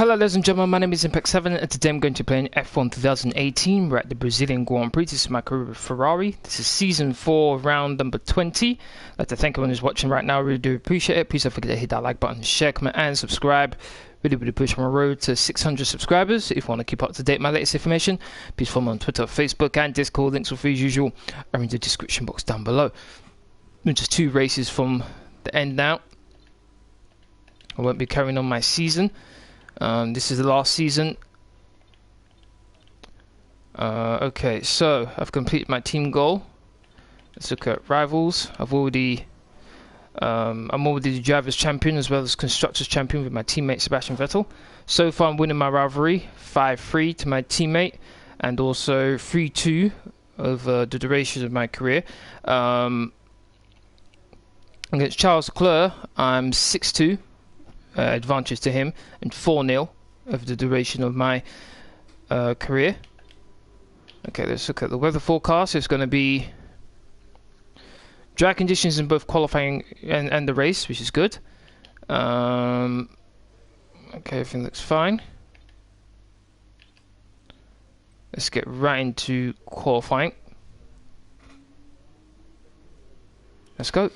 Hello ladies and gentlemen, my name is Impact7 and today I'm going to play in F1 2018. We're at the Brazilian Grand Prix. This is my career with Ferrari. This is season 4, round number 20. I'd like to thank everyone who's watching right now. I really do appreciate it. Please don't forget to hit that like button, share, comment and subscribe. Really push my road to 600 subscribers. If you want to keep up to date with my latest information, please follow me on Twitter, Facebook and Discord. Links will be as usual are in the description box down below. We're just 2 races from the end now. I won't be carrying on my season. This is the last season. Okay, so I've completed my team goal. Let's look at rivals. I'm already the drivers champion as well as constructors champion with my teammate Sebastian Vettel. So far I'm winning my rivalry 5-3 to my teammate and also 3-2 over the duration of my career. Against Charles Leclerc I'm 6-2. Advantage to him and 4-0 over the duration of my career. Okay, let's look at the weather forecast. It's going to be dry conditions in both qualifying and the race, which is good. Okay, everything looks fine. Let's get right into qualifying. Let's go.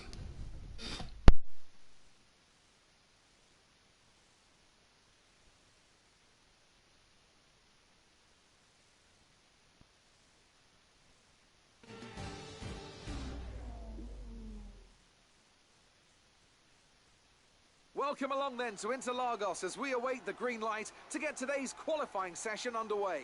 Welcome along then to Interlagos as we await the green light to get today's qualifying session underway.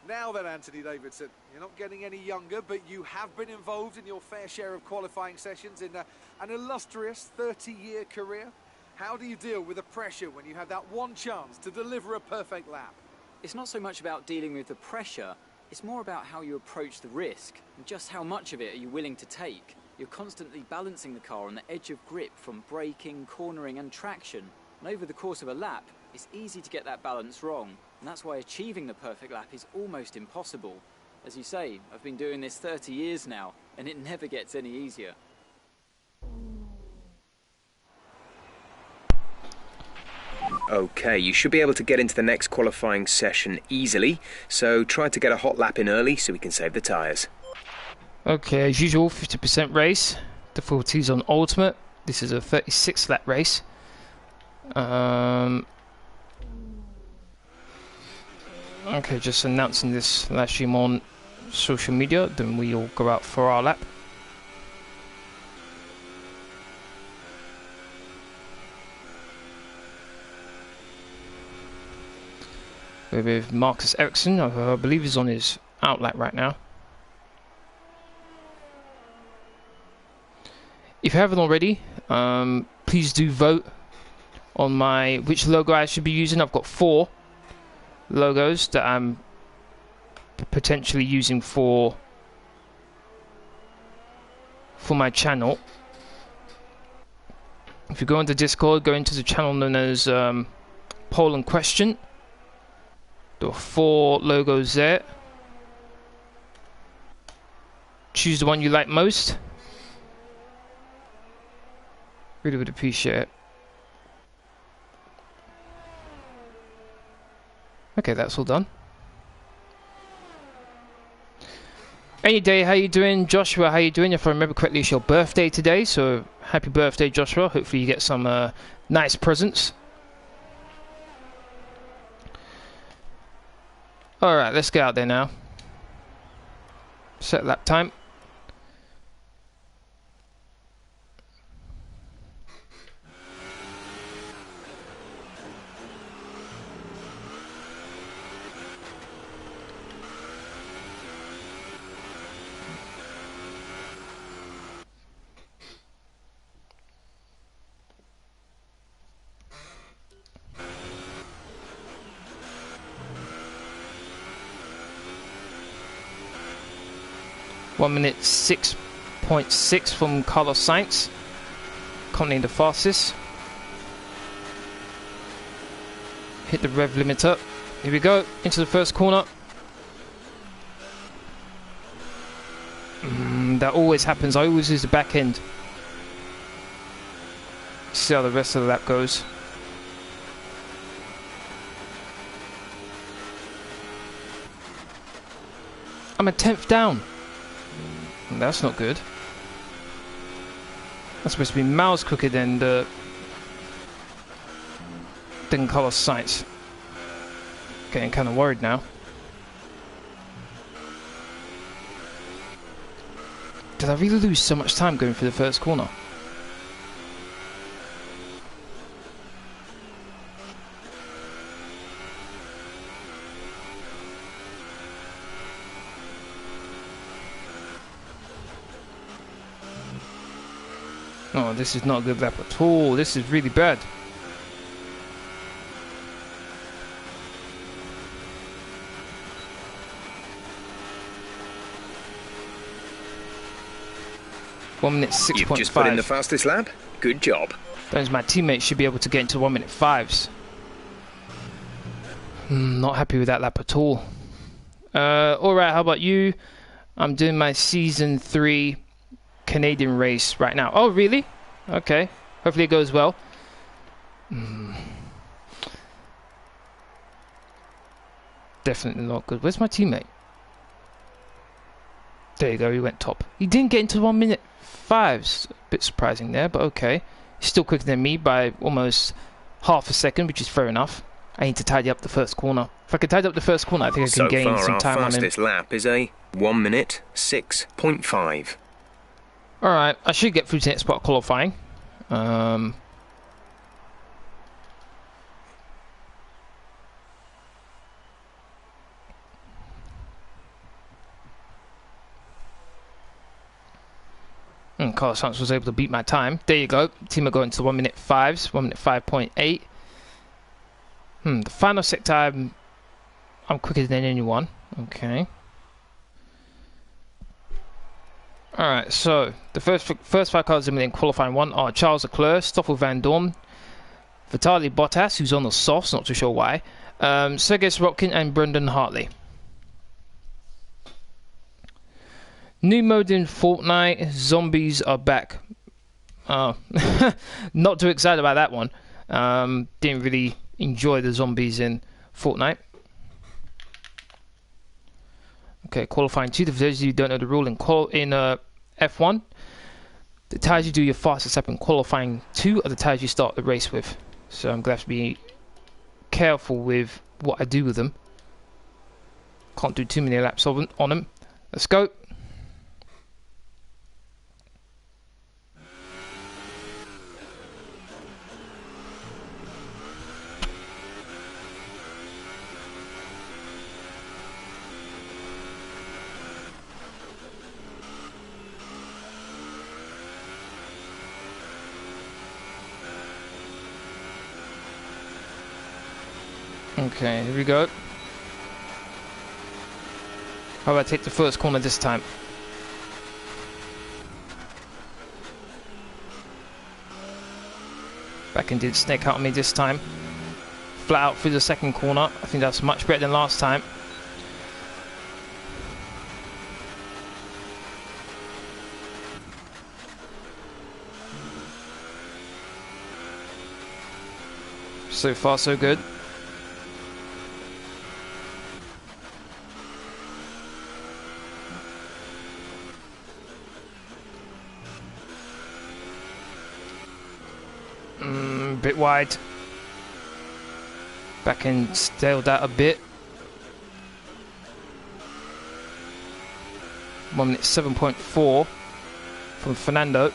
Now then, Anthony Davidson, you're not getting any younger, but you have been involved in your fair share of qualifying sessions in an illustrious 30-year career. How do you deal with the pressure when you have that one chance to deliver a perfect lap? It's not so much about dealing with the pressure, it's more about how you approach the risk and just how much of it are you willing to take. You're constantly balancing the car on the edge of grip from braking, cornering and traction. And over the course of a lap, it's easy to get that balance wrong. And that's why achieving the perfect lap is almost impossible. As you say, I've been doing this 30 years now, and it never gets any easier. Okay, you should be able to get into the next qualifying session easily, so try to get a hot lap in early so we can save the tyres. Okay, as usual, 50% race. Difficulties on ultimate. This is a 36 lap race. Okay, just announcing this live stream on social media, then we'll go out for our lap. We're with Marcus Ericsson, I believe he's on his out lap right now. If you haven't already, please do vote on which logo I should be using. I've got 4 logos that I'm potentially using for my channel. If you go into Discord, go into the channel known as Poll and Question. There are 4 logos there. Choose the one you like most. Really would appreciate it. Okay, that's all done. Any day, how you doing? Joshua, how you doing? If I remember correctly, it's your birthday today, so happy birthday, Joshua. Hopefully you get some nice presents. Alright, let's get out there now. Set lap time. One minute 6.6 from Carlos Sainz, currently the fastest. Hit the rev limiter. Here we go, into the first corner. That always happens. I always use the back end. See how the rest of the lap goes. I'm a 10th down. That's not good. That's supposed to be miles quicker than Carlos Sainz. Getting kind of worried now. Did I really lose so much time going through the first corner? Oh, this is not a good lap at all. This is really bad. One minute 6.5. You've just put in the fastest lap. Good job. Those my teammates should be able to get into 1 minute 5s. Not happy with that lap at all. Alright, how about you? I'm doing my Season 3 Canadian race right now. Oh, really? Okay. Hopefully it goes well. Definitely not good. Where's my teammate? There you go, he went top. He didn't get into 1 minute 5s. A bit surprising there, but okay. He's still quicker than me by almost half a second, which is fair enough. I need to tidy up the first corner. If I can tidy up the first corner, I think I can gain some time on him. So far, our fastest lap is a 1 minute 6.5. Alright, I should get through to the next part of qualifying. And Carlos Sainz was able to beat my time. There you go. Team are going to 1 minute 5s, 1 minute 5.8. The final sector, I'm quicker than anyone. Okay. Alright, so the first 5 cars in qualifying 1 are Charles Leclerc, Stoffel Van Dorn, Vitaly Bottas, who's on the softs, not too sure why, Sergei Sorokin and Brendan Hartley. New mode in Fortnite, zombies are back. Oh, not too excited about that one. Didn't really enjoy the zombies in Fortnite. Okay, qualifying 2. For those of you who don't know the rule in F1, the tyres you do your fastest lap in qualifying 2 are the tyres you start the race with. So I'm going to have to be careful with what I do with them. Can't do too many laps on them. Let's go. Okay, here we go. How about I take the first corner this time? Back and did snake out on me this time. Flat out through the second corner. I think that's much better than last time. So far, so good. Bit wide. Back and staled out a bit. 1 minute 7.4 from Fernando.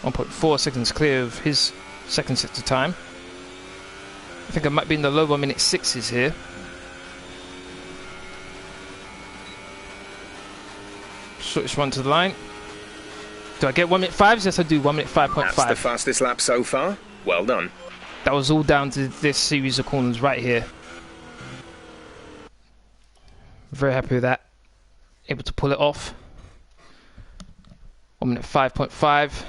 1.4 seconds clear of his second sector time. I think I might be in the low 1 minute 6s here. Switch one to the line. Do I get 1 minute 5s? Yes, I do. 1 minute 5.5. That's the fastest lap so far. Well done. That was all down to this series of corners right here. Very happy with that. Able to pull it off. 1 minute 5.5.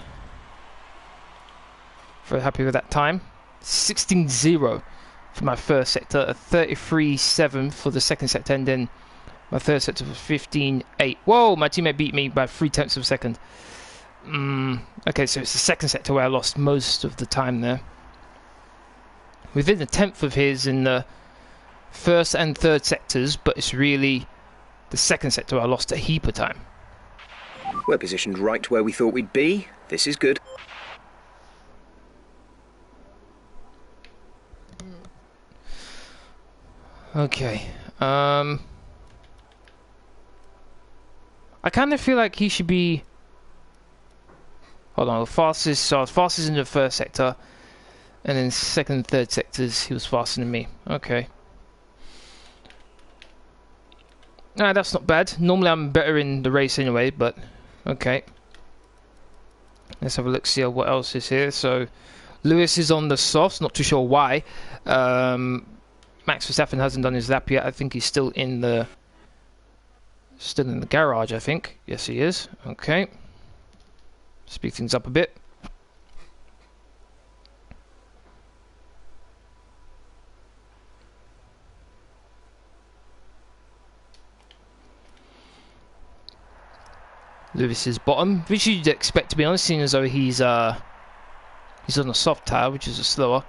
Very happy with that time. 16.0 for my first sector. A 33.7 for the second sector. And then my third sector was 15.8. Whoa, my teammate beat me by 0.3 of a second. Okay, so it's the second sector where I lost most of the time there. Within a tenth of his in the first and third sectors, but it's really the second sector I lost a heap of time. We're positioned right where we thought we'd be. This is good. Okay. I kind of feel like he should be... Hold on, the fastest. So I was fastest in the first sector, and then second and third sectors he was faster than me. Okay. Nah, that's not bad. Normally I'm better in the race anyway, but okay. Let's have a look, see what else is here. So Lewis is on the softs, not too sure why. Max Verstappen hasn't done his lap yet. I think he's still in the garage, I think. Yes, he is. Okay. Speed things up a bit. Lewis is bottom, which you'd expect, to be honest, seeing as though he's on a soft tyre, which is a slower.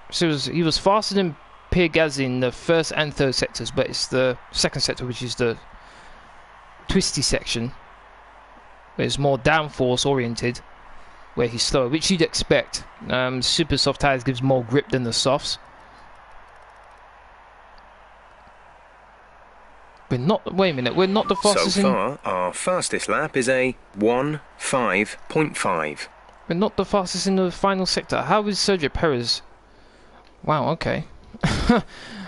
So he was faster than Pierre Gasly in the first and third sectors, but it's the second sector, which is the twisty section, where it's more downforce oriented, where he's slower, which you'd expect. Super soft tyres gives more grip than the softs. We're not. Wait a minute. We're not the fastest. So far, our fastest lap is a 1:5.5. We're not the fastest in the final sector. How is Sergio Perez? Wow. Okay.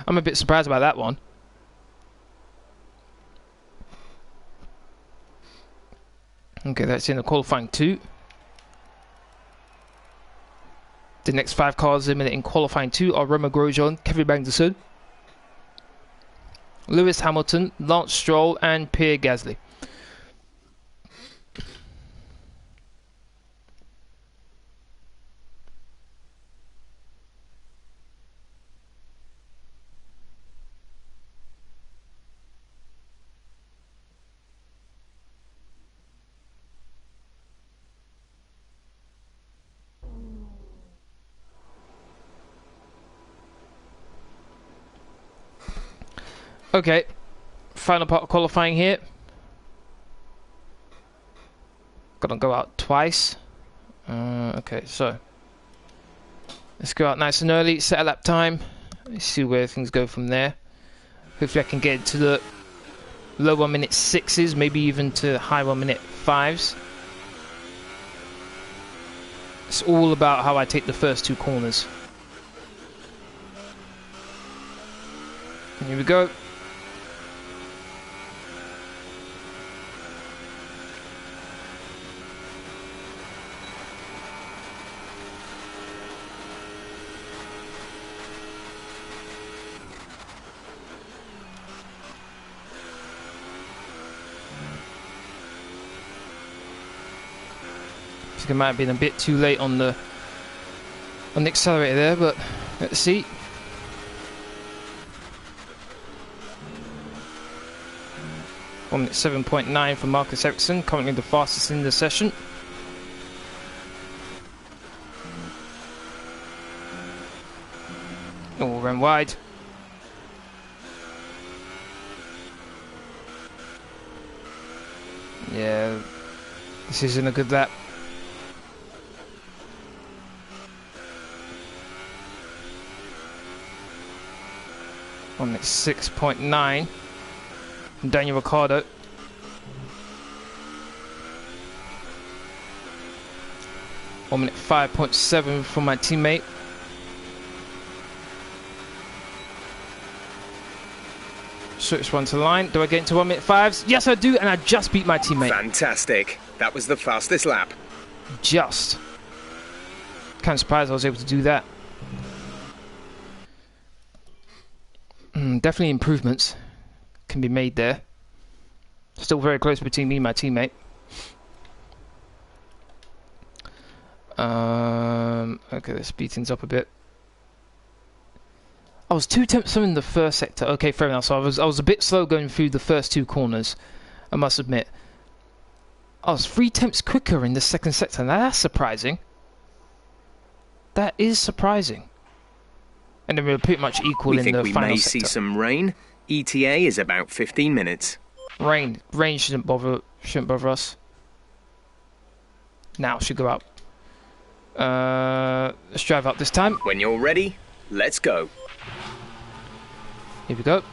I'm a bit surprised about that one. Okay, that's in the qualifying 2. The next 5 cars in qualifying 2 are Romain Grosjean, Kevin Magnussen, Lewis Hamilton, Lance Stroll, and Pierre Gasly. Okay, final part of qualifying here. Gonna go out twice. Okay, so let's go out nice and early, set a lap time. Let's see where things go from there. Hopefully I can get to the low 1 minute 6s, maybe even to high 1 minute 5s. It's all about how I take the first 2 corners. Here we go. I might have been a bit too late on the accelerator there, but let's see. On 7.9 for Marcus Ericsson, currently the fastest in the session. Oh, ran wide. Yeah, this isn't a good lap. On 6.9 from Daniel Ricciardo. One minute 5.7 from my teammate. Switch one to the line. Do I get into 1 minute 5s? Yes, I do, and I just beat my teammate. Fantastic. That was the fastest lap. Just. Kind of surprised I was able to do that. Definitely improvements can be made there. Still very close between me and my teammate. Okay, let's speed things up a bit. I was 2 tenths in the first sector. Okay, fair enough. So I was a bit slow going through the first 2 corners, I must admit. I was 3 tenths quicker in the second sector. Now that's surprising. That is surprising. And then we're pretty much equal We in think the we final may sector. see some rain. ETA is about 15 minutes. Rain shouldn't bother us. Now should go up. Let's drive up this time. When you're ready, let's go. Here we go.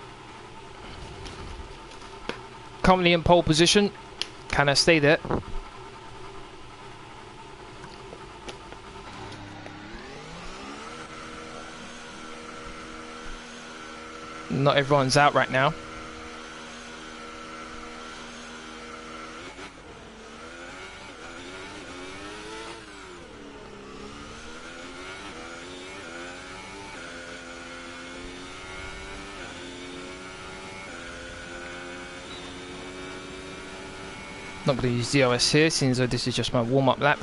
Currently in pole position. Can I stay there? Not everyone's out right now. Not going to use DRS here, since this is just my warm-up lap.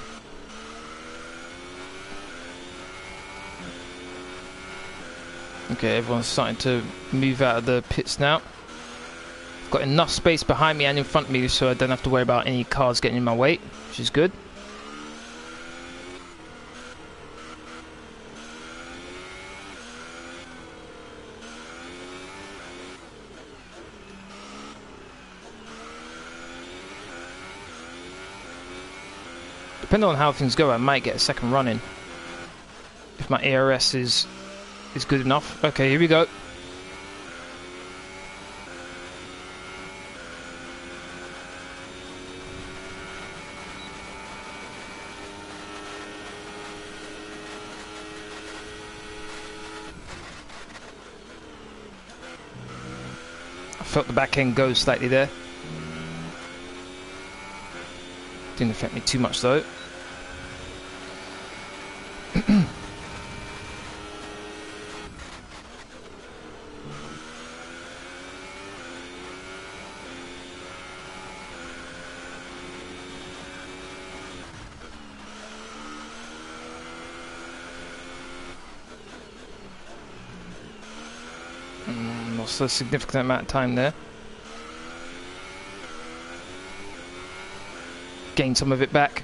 Okay, everyone's starting to move out of the pits now. Got enough space behind me and in front of me, so I don't have to worry about any cars getting in my way, which is good. Depending on how things go, I might get a second run in if my ARS is good enough. Okay, here we go. I felt the back end go slightly there. Didn't affect me too much though. Lost a significant amount of time there. Gained some of it back.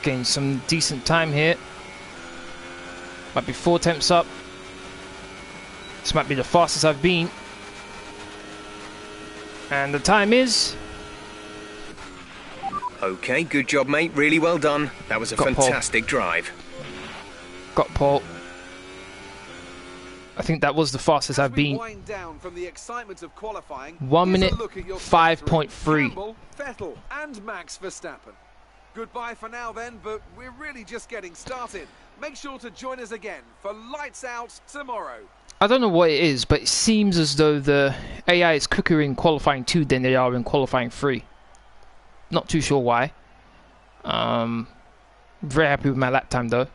Gained some decent time here. Might be 4 temps up. This might be the fastest I've been. And the time is... Okay, good job, mate. Really well done. That was a fantastic drive. Got pole. I think that was the fastest I've been. Down from the excitement of qualifying, 1 minute 5.3. Vettel and Max Verstappen. Goodbye for now then, but we're really just getting started. Make sure to join us again for Lights Out tomorrow. I don't know what it is, but it seems as though the AI is quicker in qualifying 2 than they are in qualifying 3. Not too sure why. Very happy with my lap time though.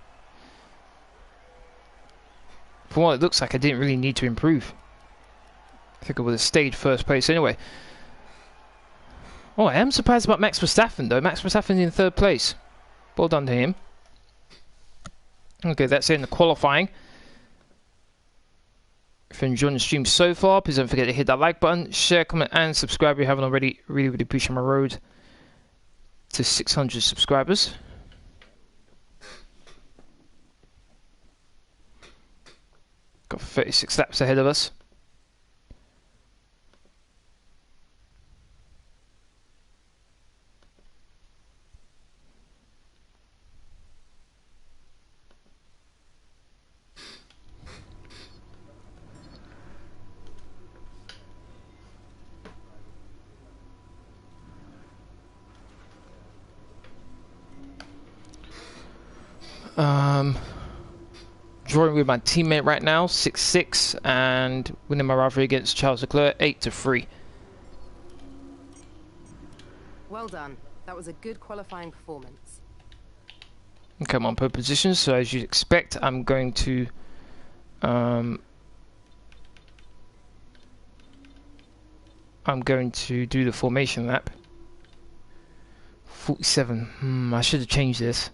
From what it looks like, I didn't really need to improve. I think I would have stayed first place anyway. Oh, I am surprised about Max Verstappen though. Max Verstappen in 3rd place. Well done to him. Okay, that's it in the qualifying. If you're enjoying the stream so far, please don't forget to hit that like button, share, comment, and subscribe if you haven't already. Really, really appreciate my road to 600 subscribers. Got 36 laps ahead of us. Drawing with my teammate right now, 6-6, and winning my rivalry against Charles Leclerc, 8-3. Well done. That was a good qualifying performance. Okay, I'm on pole position, so as you'd expect, I'm going to do the formation lap. 47. I should have changed this.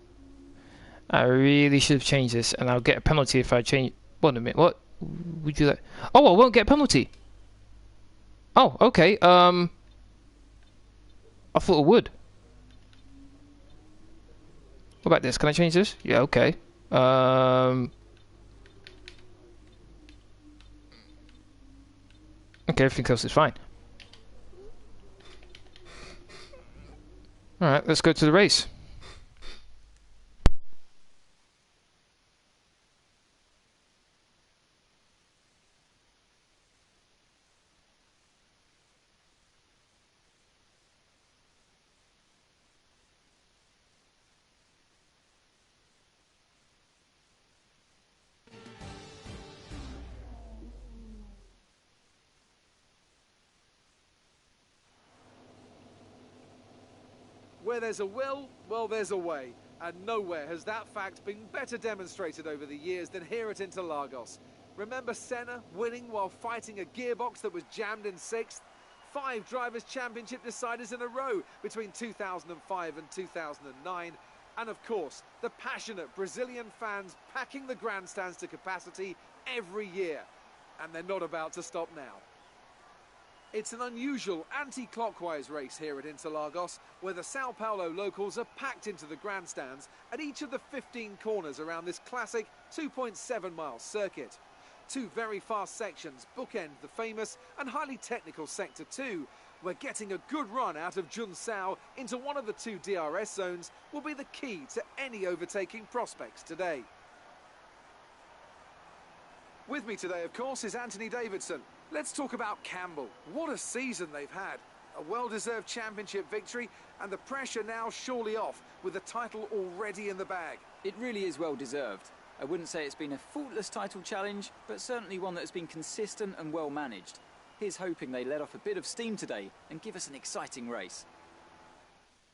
I really should have changed this, and I'll get a penalty if I change. Wait a minute, what? we do that? Oh, I won't get a penalty. Oh, okay. I thought it would. What about this? Can I change this? Yeah, okay. Okay, everything else is fine. Alright, let's go to the race. Where there's a will, well, there's a way. And nowhere has that fact been better demonstrated over the years than here at Interlagos. Remember Senna winning while fighting a gearbox that was jammed in 6th? 5 Drivers' Championship deciders in a row between 2005 and 2009. And of course, the passionate Brazilian fans packing the grandstands to capacity every year. And they're not about to stop now. It's an unusual anti-clockwise race here at Interlagos, where the Sao Paulo locals are packed into the grandstands at each of the 15 corners around this classic 2.7-mile circuit. 2 very fast sections bookend the famous and highly technical Sector 2, where getting a good run out of Junsao into one of the 2 DRS zones will be the key to any overtaking prospects today. With me today, of course, is Anthony Davidson. Let's talk about Campbell. What a season they've had. A well-deserved championship victory, and the pressure now surely off, with the title already in the bag. It really is well deserved. I wouldn't say it's been a faultless title challenge, but certainly one that has been consistent and well managed. Here's hoping they let off a bit of steam today and give us an exciting race.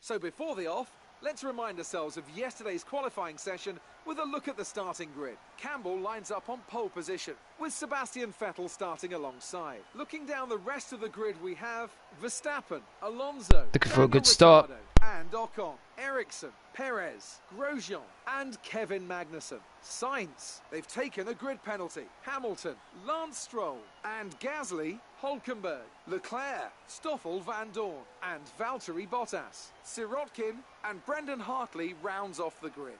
So before the off, let's remind ourselves of yesterday's qualifying session with a look at the starting grid. Campbell lines up on pole position, with Sebastian Vettel starting alongside. Looking down the rest of the grid, we have Verstappen, Alonso, Looking for a good Ricciardo, start. and Ocon, Ericsson, Perez, Grosjean, and Kevin Magnussen. Sainz, they've taken a grid penalty. Hamilton, Lance Stroll, and Gasly, Hülkenberg, Leclerc, Stoffel Van Dorn, and Valtteri Bottas. Sirotkin and Brendan Hartley rounds off the grid.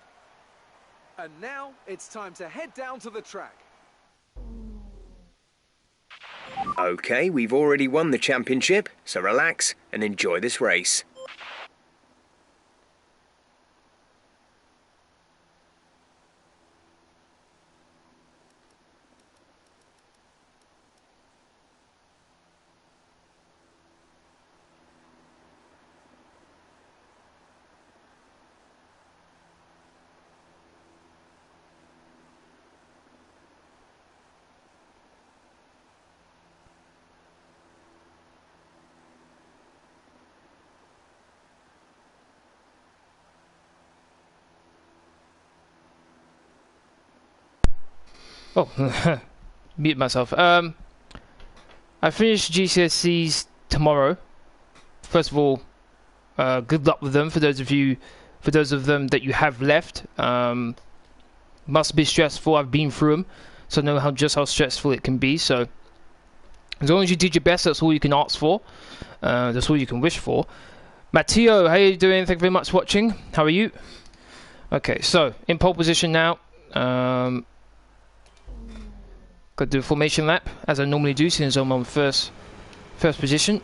And now it's time to head down to the track. Okay, we've already won the championship, so relax and enjoy this race. Oh, mute myself. I finish GCSEs tomorrow. First of all, good luck with them for those of them that you have left. Must be stressful. I've been through them, so I know just how stressful it can be. So, as long as you did your best, that's all you can ask for. That's all you can wish for. Matteo, how are you doing? Thank you very much for watching. How are you? Okay, so in pole position now. Got to do a formation lap, as I normally do, since I'm on first position.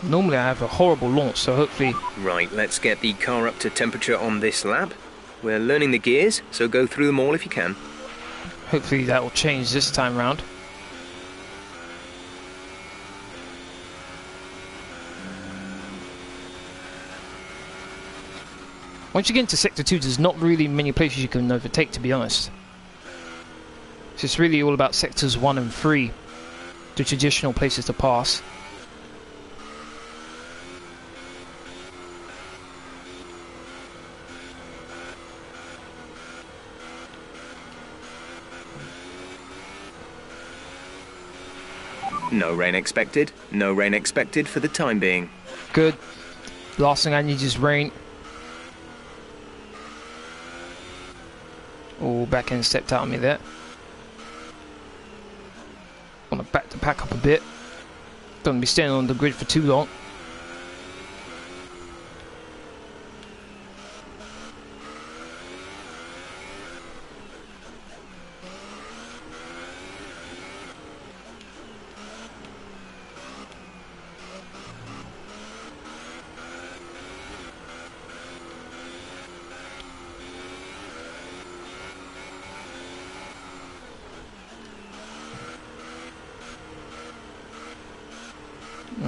Normally I have a horrible launch, so hopefully... Right, let's get the car up to temperature on this lap. We're learning the gears, so go through them all if you can. Hopefully that will change this time round. Once you get into Sector 2, there's not really many places you can overtake, to be honest. So it's really all about Sectors 1 and 3, the traditional places to pass. No rain expected. No rain expected for the time being. Good. Last thing I need is rain. Oh, back end stepped out on me there. Want to back the pack up a bit. Don't want to be staying on the grid for too long.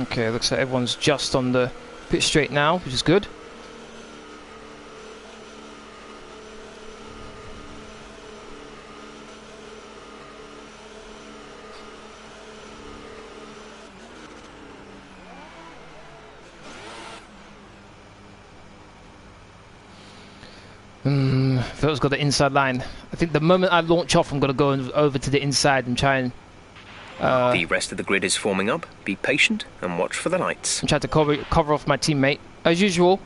Okay, looks like everyone's just on the pit straight now, which is good. Vettel's got the inside line. I think the moment I launch off, I'm going to go over to the inside and try and the rest of the grid is forming up. Be patient and watch for the lights. I'm trying to cover off my teammate. As usual,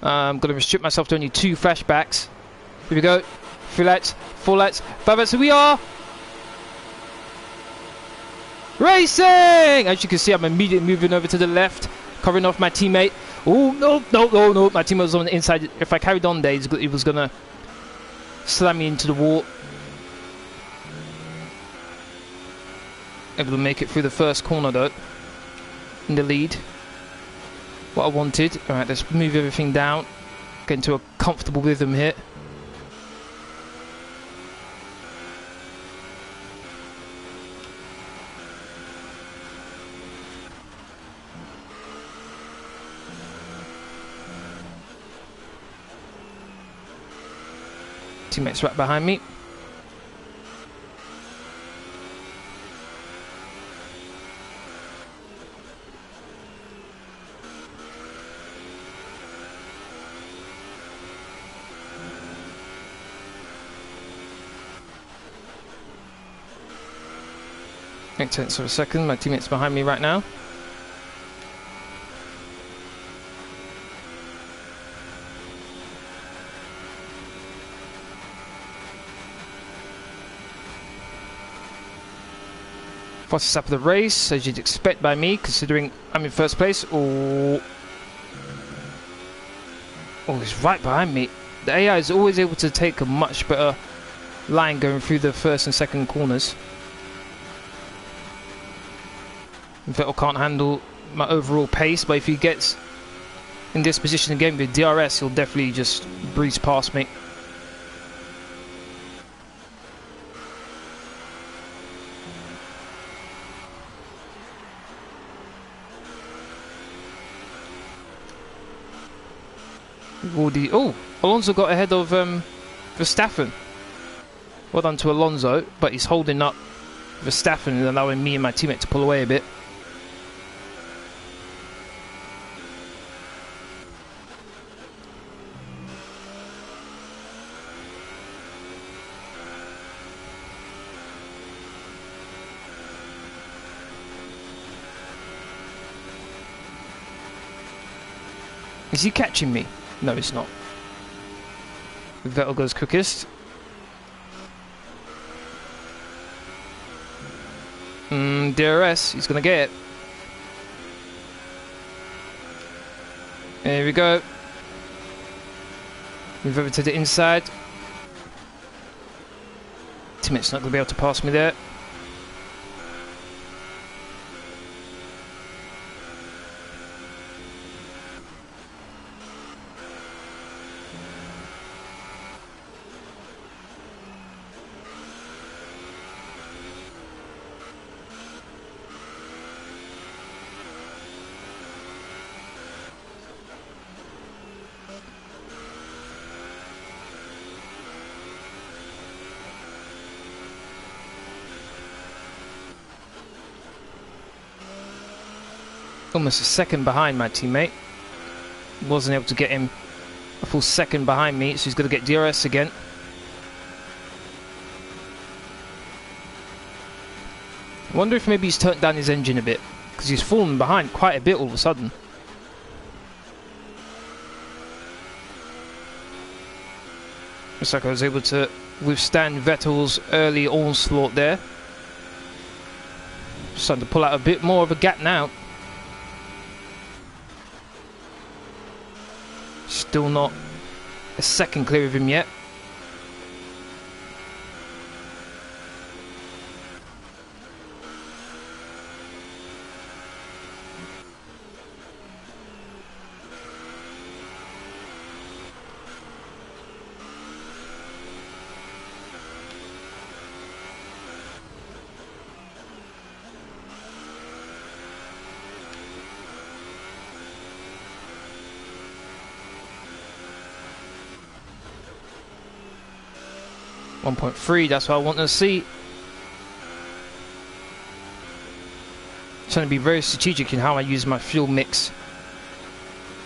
I'm going to restrict myself to only 2 flashbacks. Here we go. 3 lights, 4 lights, 5 lights. Here we are! Racing! As you can see, I'm immediately moving over to the left, covering off my teammate. Oh, no. My teammate was on the inside. If I carried on there, he was going to slam me into the wall. Able to make it through the first corner though, in the lead. What I wanted. Alright, let's move everything down. Get into a comfortable rhythm here. Teammates right behind me. Makes sense for a second. My teammate's behind me right now. Fastest lap of the race, as you'd expect by me, considering I'm in first place. Oh, he's right behind me. The AI is always able to take a much better line going through the first and second corners. Vettel can't handle my overall pace, but if he gets in this position again with DRS, he'll definitely just breeze past me. Oh, Alonso got ahead of Verstappen. Well done to Alonso, but he's holding up Verstappen and allowing me and my teammate to pull away a bit. Is he catching me? No, it's not. Vettel goes quickest. DRS, he's going to get it. There we go. Move over to the inside. Teammate's not going to be able to pass me there. Almost a second behind my teammate. Wasn't able to get him a full second behind me, so he's going to get DRS again. I wonder if maybe he's turned down his engine a bit, because he's fallen behind quite a bit all of a sudden. Looks like I was able to withstand Vettel's early onslaught there. Starting to pull out a bit more of a gap now. Still not a second clear of him yet. .3, that's what I want to see. Trying to be very strategic in how I use my fuel mix.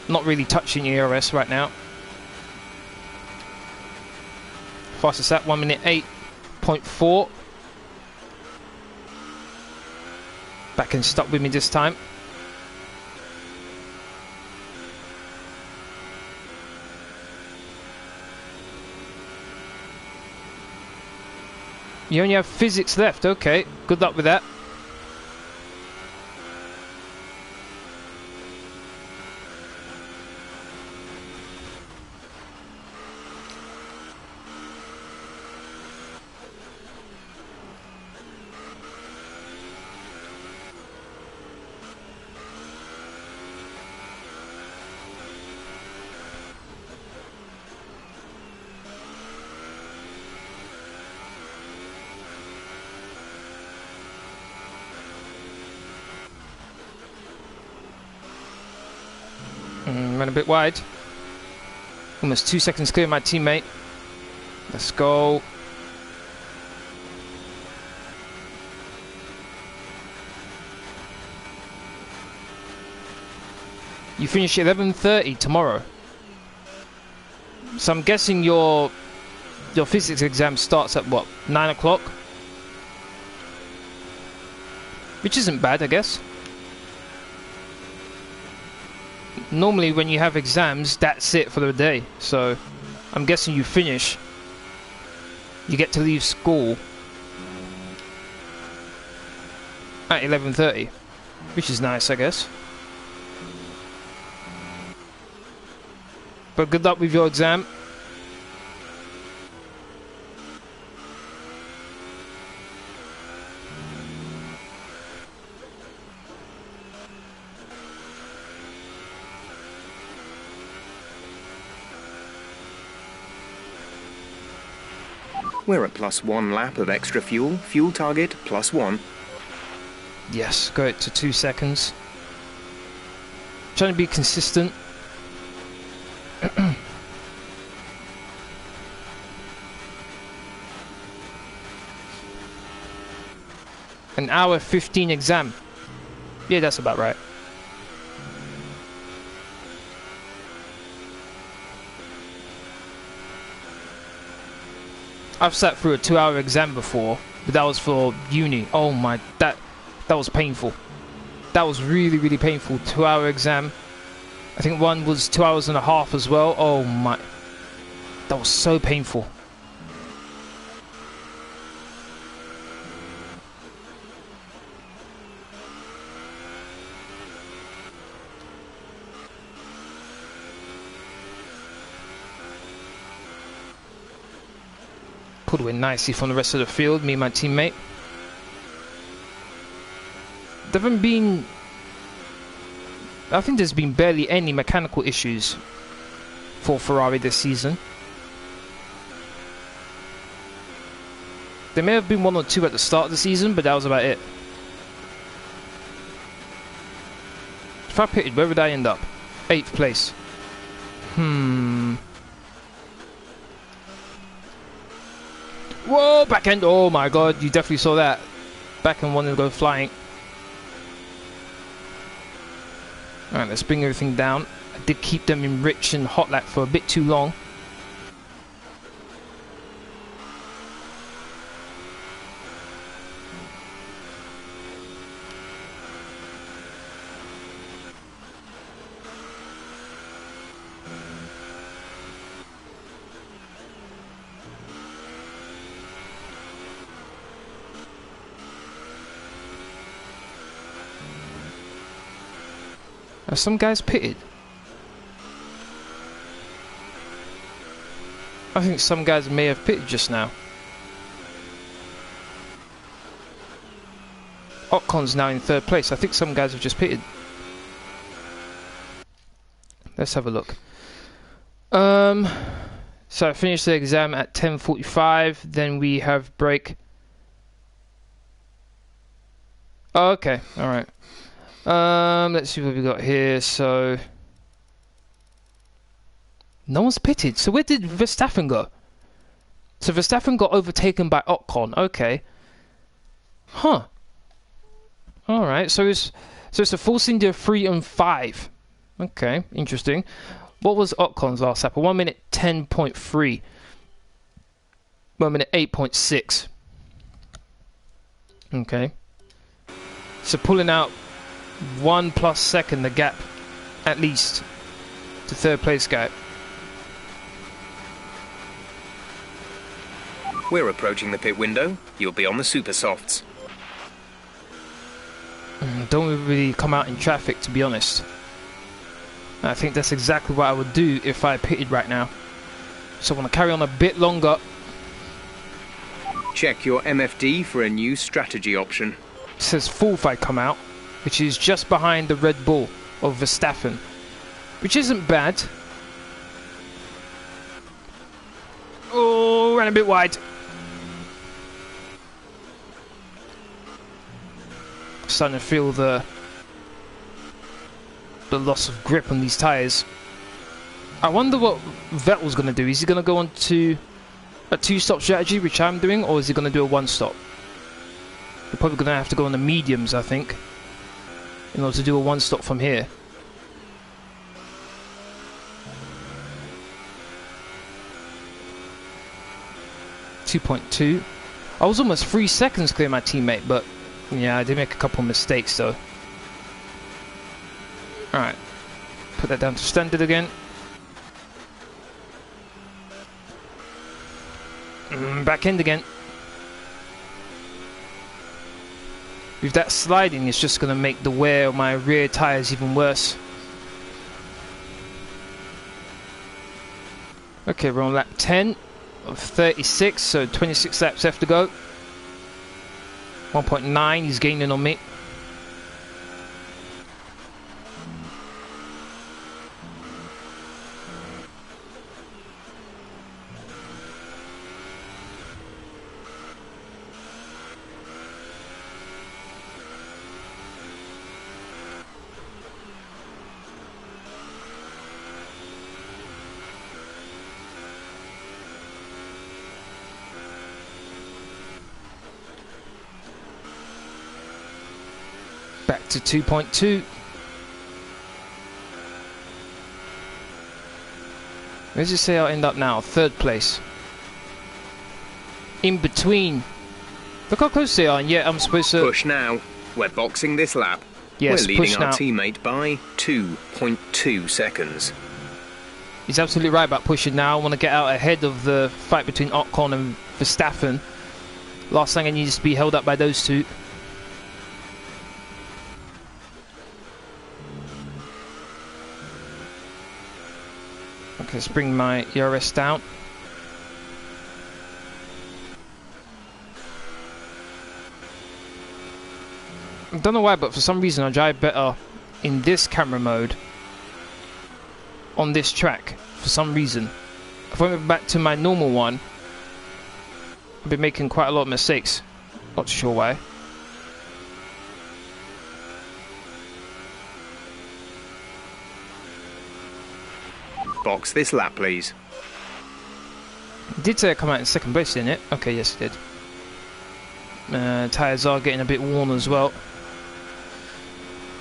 Not really touching the ERS right now. Fastest at 1 minute 8.4. Back and stuck with me this time. You only have physics left, okay. Good luck with that. Ran a bit wide. Almost 2 seconds clear of my teammate. Let's go. You finish 11:30 tomorrow. So I'm guessing your physics exam starts at what, 9 o'clock? Which isn't bad, I guess. Normally when you have exams, that's it for the day. So I'm guessing you finish. You get to leave school at 11:30, which is nice, I guess. But good luck with your exam. We're at +1 lap of extra fuel. Fuel target +1. Yes, go it to 2 seconds. Trying to be consistent. An hour 15 exam. Yeah, that's about right. I've sat through a 2-hour exam before, but that was for uni. Oh my, that was painful. That was really, really painful. 2-hour exam. I think one was 2 hours and a half as well. Oh my, that was so painful. Pulled away nicely from the rest of the field, me and my teammate. There haven't been... I think there's been barely any mechanical issues for Ferrari this season. There may have been 1 or 2 at the start of the season, but that was about it. If I pitted, where would I end up? 8th place. Whoa, back end. Oh my god, you definitely saw that. Back end wanted to go flying. Alright, let's bring everything down. I did keep them in rich and hot lap for a bit too long. Are some guys pitted? I think some guys may have pitted just now. Ocon's now in 3rd place. I think some guys have just pitted. Let's have a look. So I finished the exam at 10:45. Then we have break. Oh, okay, all right. Let's see what we got here. So no one's pitted. So where did Verstappen go? So Verstappen got overtaken by Ocon. Okay. Huh. All right. So it's a Force India 3 and 5. Okay, interesting. What was Ocon's last lap? 1 minute 10.3. 1 minute 8.6. Okay. So pulling out 1+ second the gap, at least, to 3rd place guy. We're approaching the pit window. You'll be on the super softs. Don't really come out in traffic, to be honest. I think that's exactly what I would do if I pitted right now. So I want to carry on a bit longer. Check your MFD for a new strategy option. It says 4th if I come out, which is just behind the Red Bull of Verstappen, which isn't bad. Oh, ran a bit wide. Starting to feel the loss of grip on these tyres. I wonder what Vettel's going to do. Is he going to go on to a 2-stop strategy, which I'm doing, or is he going to do a 1-stop? You're probably going to have to go on the mediums, I think, in order to do a 1-stop from here. .2. I was almost 3 seconds clear my teammate, but yeah, I did make a couple mistakes though. Alright, put that down to standard again. Back end again. With that sliding, it's just going to make the wear of my rear tyres even worse. Okay, we're on lap 10 of 36, so 26 laps left to go. 1.9, he's gaining on me. Back to 2.2. Where does it say I'll end up now? 3rd place. In between. Look how close they are, and yet I'm supposed to... Push now. We're boxing this lap. Yes, we're leading push our now. teammate by 2.2 seconds. He's absolutely right about pushing now. I want to get out ahead of the fight between Ocon and Verstappen. Last thing I need is to be held up by those two. Okay, let's bring my ERS down. I don't know why, but for some reason I drive better in this camera mode on this track. For some reason, if I went back to my normal one, I've been making quite a lot of mistakes. Not sure why. Box this lap, please. It did say I come out in 2nd place, didn't it? Okay, yes it did. Tyres are getting a bit worn as well.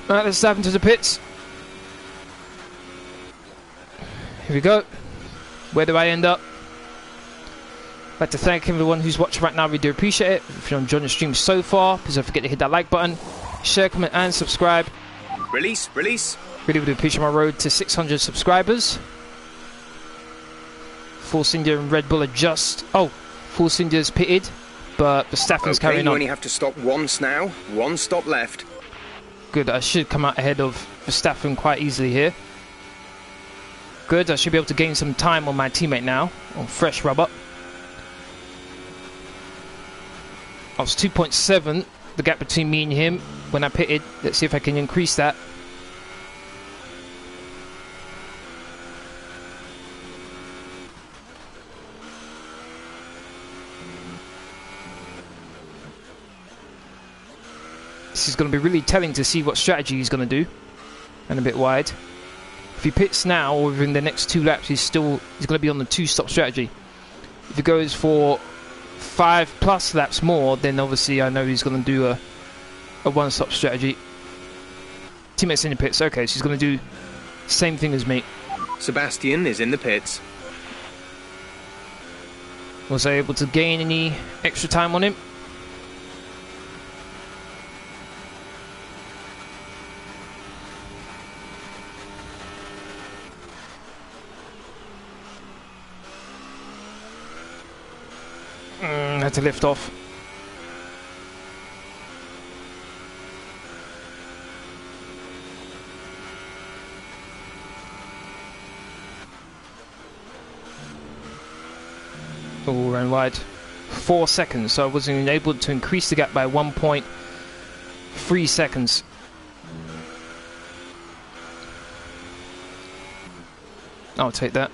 Alright, let's dive into the pits. Here we go. Where do I end up? I'd like to thank everyone who's watching right now. We do appreciate it. If you're enjoying the stream so far, please don't forget to hit that like button, share, comment and subscribe. Release, release. Really would appreciate my road to 600 subscribers. Force India and Red Bull are just... Oh, Force India's pitted, but Verstappen's carrying you on. only have to stop once now. 1 stop left. Good, I should come out ahead of Verstappen quite easily here. Good, I should be able to gain some time on my teammate now, on fresh rubber. I was 2.7, the gap between me and him when I pitted. Let's see if I can increase that. This is going to be really telling to see what strategy he's going to do. And a bit wide. If he pits now or within the next 2 laps, he's going to be on the 2-stop strategy. If he goes for 5+ laps more, then obviously I know he's going to do a 1-stop strategy. Teammates in the pits. Okay, so he's going to do the same thing as me. Sebastian is in the pits. Was I able to gain any extra time on him? Had to lift off. Oh, ran wide. 4 seconds, so I wasn't able to increase the gap by 1.3 seconds. I'll take that.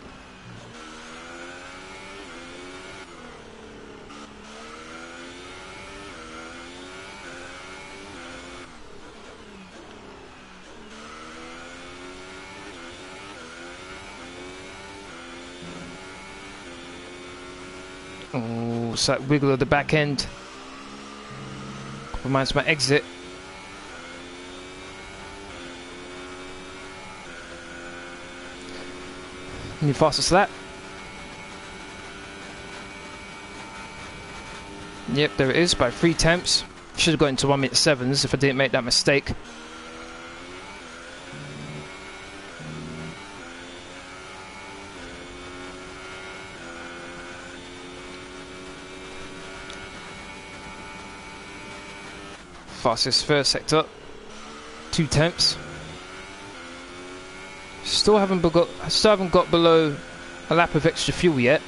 Oh, so that wiggle at the back end. Compromise my exit. Any fastest lap? Yep, there it is by 3 tenths. Should have got into 1:07s if I didn't make that mistake. Fastest first sector, 2 tenths. Still haven't got below a lap of extra fuel yet.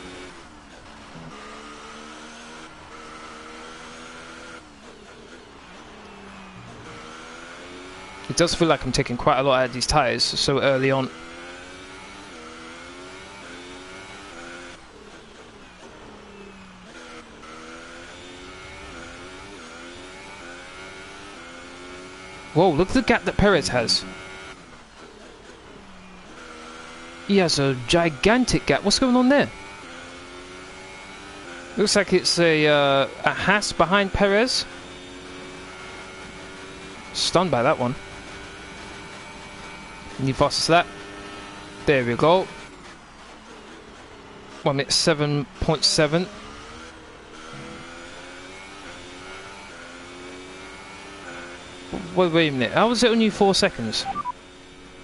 It does feel like I'm taking quite a lot out of these tyres so early on. Whoa, look at the gap that Perez has. He has a gigantic gap. What's going on there? Looks like it's a Haas behind Perez. Stunned by that one. Need fastest lap. There we go. 1:07.7. Wait a minute. How was it only 4 seconds?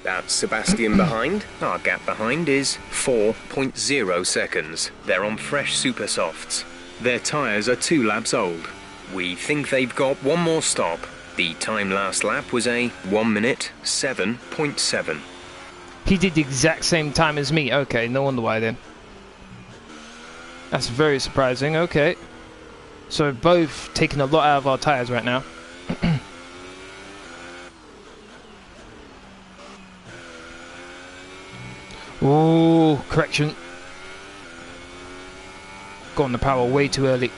That's Sebastian behind. Our gap behind is 4.0 seconds. They're on fresh super softs. Their tyres are 2 laps old. We think they've got 1 more stop. The time last lap was a 1:07.7. He did the exact same time as me. Okay, no wonder why then. That's very surprising. Okay. So we've both taken a lot out of our tyres right now. Oh, correction. Got on the power way too early.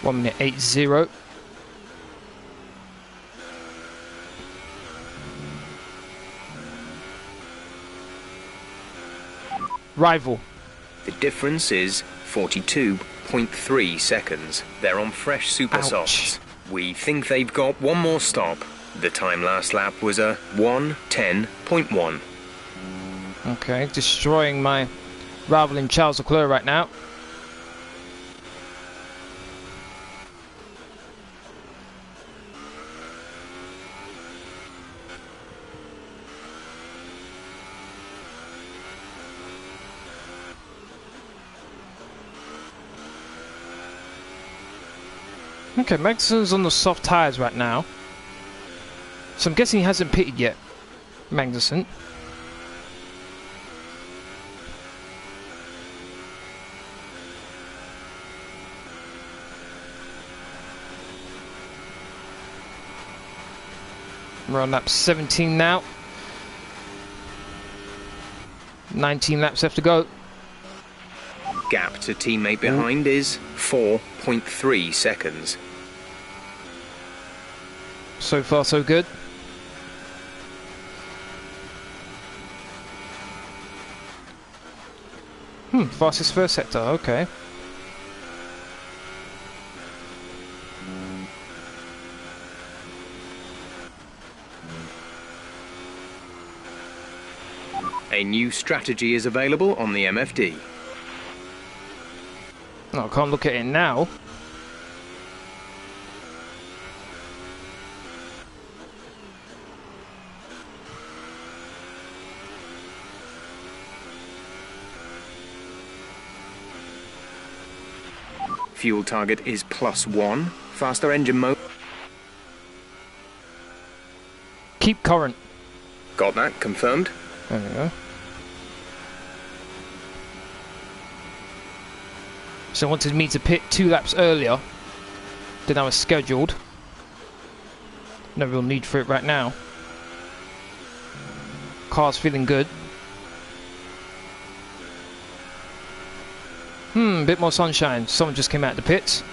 One minute 80. Rival. The difference is 42.3 seconds. They're on fresh super softs. We think they've got 1 more stop. The time last lap was a 1:10.1. Okay, destroying my rival in Charles Leclerc right now. Okay, Magnussen's on the soft tyres right now. So I'm guessing he hasn't pitted yet, Magnussen. We're on lap 17 now. 19 laps left to go. Gap to teammate behind is 4.3 seconds. So far, so good. Fastest first sector, okay. A new strategy is available on the MFD. No, I can't look at it now. Fuel target is +1. Faster engine mode. Keep current. Got that confirmed. There we go. So it wanted me to pit 2 laps earlier than I was scheduled. No real need for it right now. Car's feeling good. Bit more sunshine. Someone just came out of the pits.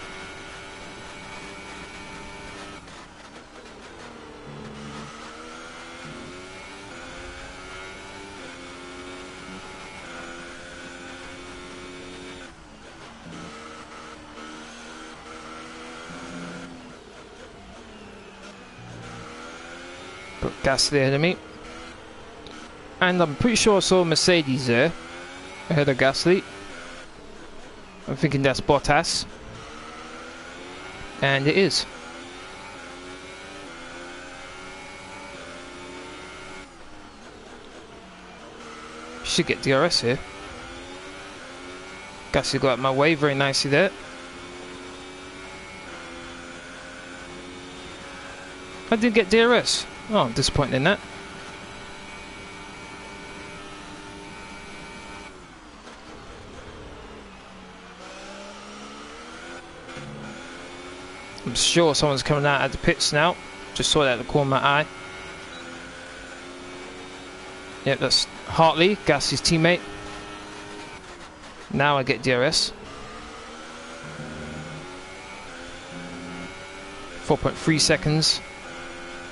Put Gasly ahead of me. And I'm pretty sure I saw Mercedes there ahead of Gasly. I'm thinking that's Bottas. And it is. Should get DRS here. Gasly got out of my way very nicely there. I didn't get DRS. Oh, I'm disappointed in that. I'm sure someone's coming out of the pits now. Just saw that at the corner of my eye. Yep, that's Hartley, Gasly's teammate. Now I get DRS. 4.3 seconds.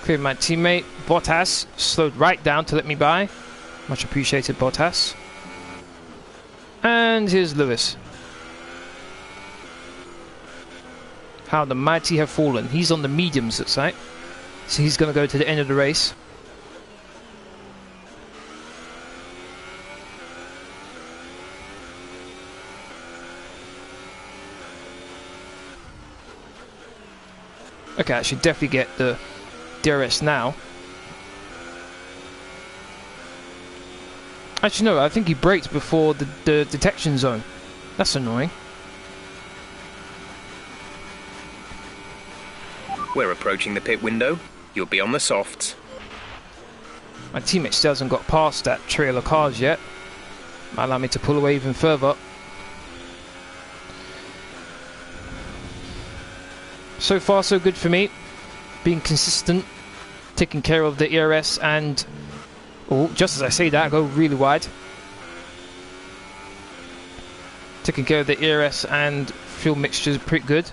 Cleared my teammate. Bottas slowed right down to let me by. Much appreciated, Bottas. And here's Lewis. How the mighty have fallen. He's on the mediums, looks like. So he's going to go to the end of the race. Okay, I should definitely get the DRS now. Actually, no, I think he braked before the detection zone. That's annoying. We're approaching the pit window. You'll be on the softs. My teammate still hasn't got past that trail of cars yet. Might allow me to pull away even further. So far, so good for me. Being consistent, taking care of the ERS, and oh, just as I say that, I go really wide. Taking care of the ERS and fuel mixture is pretty good.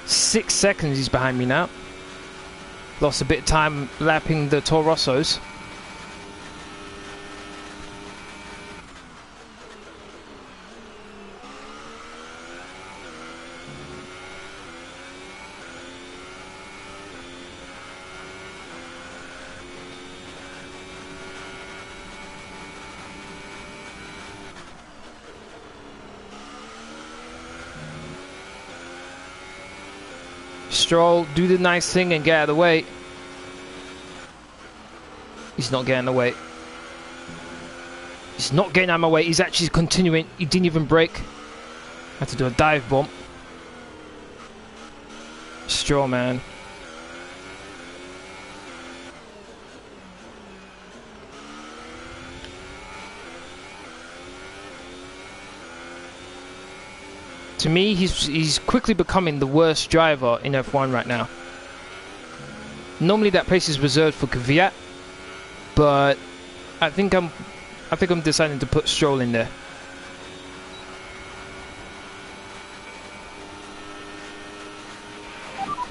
Six seconds he's behind me now. Lost a bit of time lapping the Toro Rossos. Stroll, do the nice thing and get out of the way. He's not getting away. He's not getting out of my way. He's actually continuing. He didn't even brake. Had to do a dive bomb. Stroll, man. To me, he's quickly becoming the worst driver in F1 right now. Normally that place is reserved for Kvyat, but I think I'm deciding to put Stroll in there.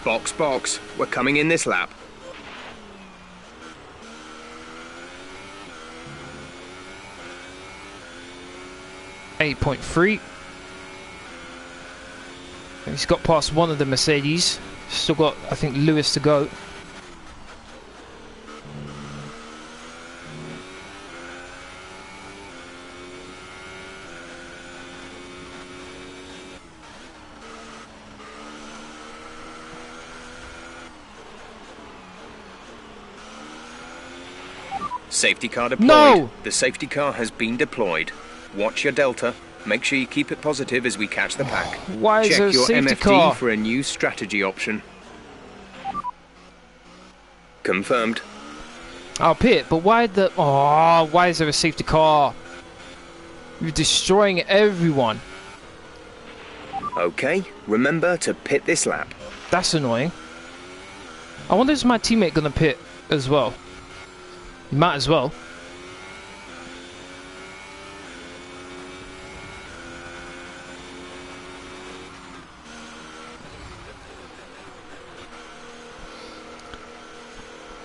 Box, box. We're coming in this lap. .3. He's got past one of the Mercedes. Still got, I think, Lewis to go. Safety car deployed. No! The safety car has been deployed. Watch your delta. Make sure you keep it positive as we catch the pack. Why is Check there a your safety MFD car? for a new strategy option. Confirmed. I'll pit, but why the... Oh, why is there a safety car? You're destroying everyone. Okay, remember to pit this lap. That's annoying. I wonder is my teammate gonna pit as well? He might as well.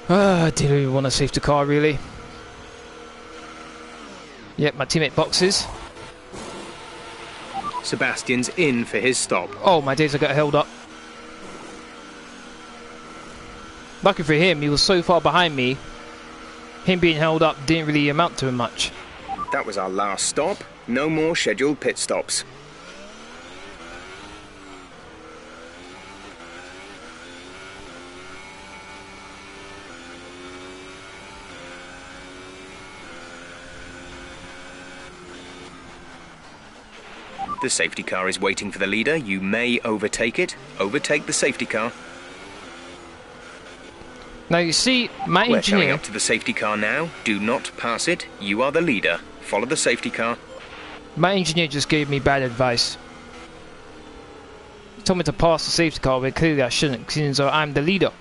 I didn't even want a safety car, really. Yep, my teammate boxes. Sebastian's in for his stop. Oh, my days, I got held up. Lucky for him, he was so far behind me. Him being held up didn't really amount to much. That was our last stop. No more scheduled pit stops. The safety car is waiting for the leader. You may overtake it. Overtake the safety car. Now you see, my We're coming engineer... up to the safety car now. Do not pass it. You are the leader. Follow the safety car. My engineer just gave me bad advice. He told me to pass the safety car, but clearly I shouldn't, since I'm the leader.